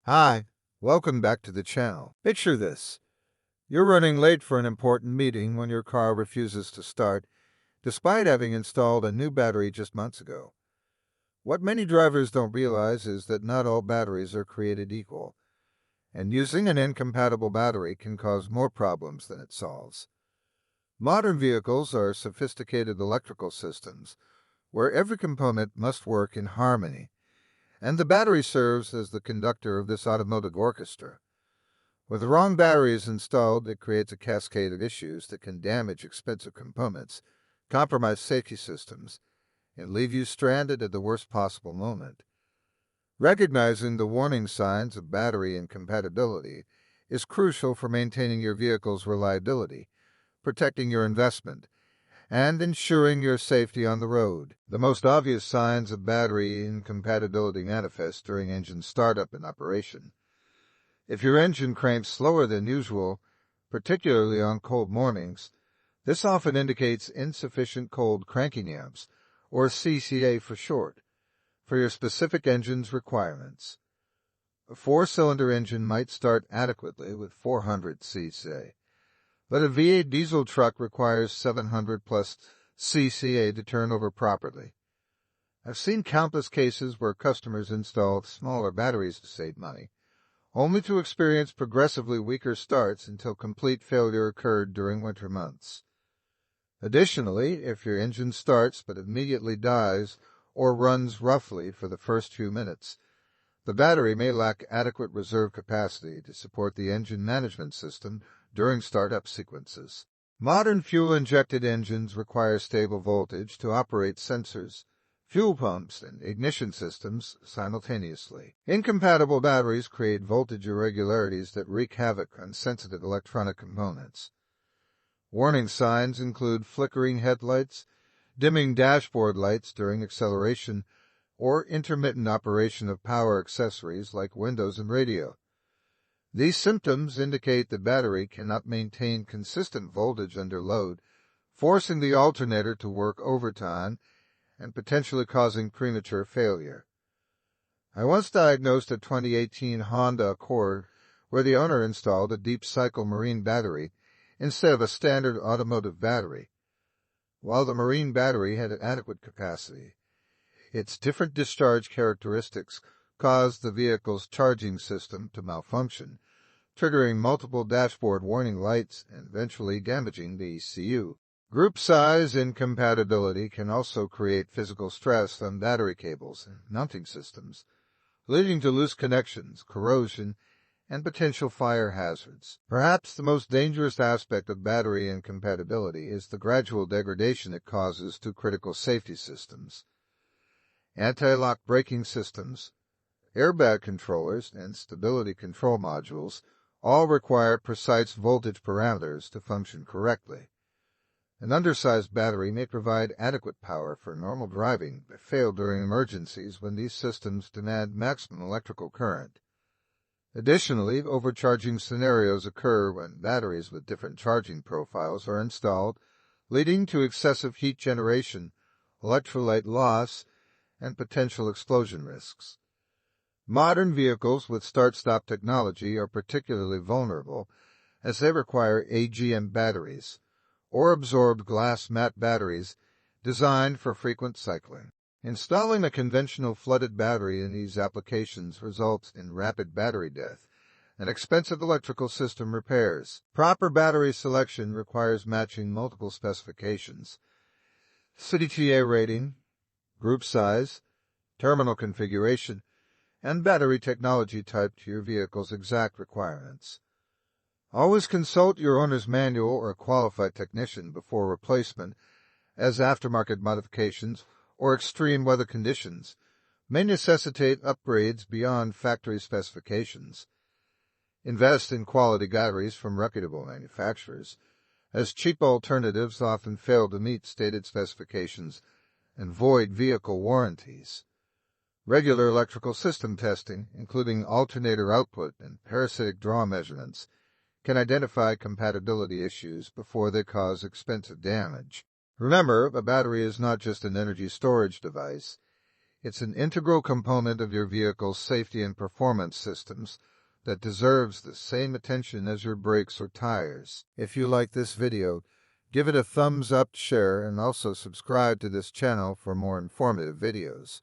Hi, welcome back to the channel. Picture this. You're running late for an important meeting when your car refuses to start, despite having installed a new battery just months ago. What many drivers don't realize is that not all batteries are created equal, and using an incompatible battery can cause more problems than it solves. Modern vehicles are sophisticated electrical systems where every component must work in harmony, and the battery serves as the conductor of this automotive orchestra. With the wrong batteries installed, it creates a cascade of issues that can damage expensive components, compromise safety systems, and leave you stranded at the worst possible moment. Recognizing the warning signs of battery incompatibility is crucial for maintaining your vehicle's reliability, protecting your investment, and ensuring your safety on the road. The most obvious signs of battery incompatibility manifest during engine startup and operation. If your engine cranks slower than usual, particularly on cold mornings, this often indicates insufficient cold cranking amps, or CCA for short, for your specific engine's requirements. A four-cylinder engine might start adequately with 400 CCA, but a V8 diesel truck requires 700 plus CCA to turn over properly. I've seen countless cases where customers installed smaller batteries to save money, only to experience progressively weaker starts until complete failure occurred during winter months. Additionally, if your engine starts but immediately dies or runs roughly for the first few minutes, the battery may lack adequate reserve capacity to support the engine management system during startup sequences. Modern fuel-injected engines require stable voltage to operate sensors, fuel pumps, and ignition systems simultaneously. Incompatible batteries create voltage irregularities that wreak havoc on sensitive electronic components. Warning signs include flickering headlights, dimming dashboard lights during acceleration, or intermittent operation of power accessories like windows and radio. These symptoms indicate the battery cannot maintain consistent voltage under load, forcing the alternator to work overtime and potentially causing premature failure. I once diagnosed a 2018 Honda Accord where the owner installed a deep-cycle marine battery instead of a standard automotive battery. While the marine battery had adequate capacity, its different discharge characteristics caused the vehicle's charging system to malfunction, triggering multiple dashboard warning lights and eventually damaging the ECU. Group size incompatibility can also create physical stress on battery cables and mounting systems, leading to loose connections, corrosion, and potential fire hazards. Perhaps the most dangerous aspect of battery incompatibility is the gradual degradation it causes to critical safety systems. Anti-lock braking systems, airbag controllers, and stability control modules all require precise voltage parameters to function correctly. An undersized battery may provide adequate power for normal driving, but fail during emergencies when these systems demand maximum electrical current. Additionally, overcharging scenarios occur when batteries with different charging profiles are installed, leading to excessive heat generation, electrolyte loss, and potential explosion risks. Modern vehicles with start-stop technology are particularly vulnerable as they require AGM batteries, or absorbed glass matte batteries designed for frequent cycling. Installing a conventional flooded battery in these applications results in rapid battery death and expensive electrical system repairs. Proper battery selection requires matching multiple specifications: CTA rating, group size, terminal configuration, and battery technology type to your vehicle's exact requirements. Always consult your owner's manual or a qualified technician before replacement, as aftermarket modifications or extreme weather conditions may necessitate upgrades beyond factory specifications. Invest in quality batteries from reputable manufacturers, as cheap alternatives often fail to meet stated specifications and void vehicle warranties. Regular electrical system testing, including alternator output and parasitic draw measurements, can identify compatibility issues before they cause expensive damage. Remember, a battery is not just an energy storage device. It's an integral component of your vehicle's safety and performance systems that deserves the same attention as your brakes or tires. If you like this video, give it a thumbs up, share, and also subscribe to this channel for more informative videos.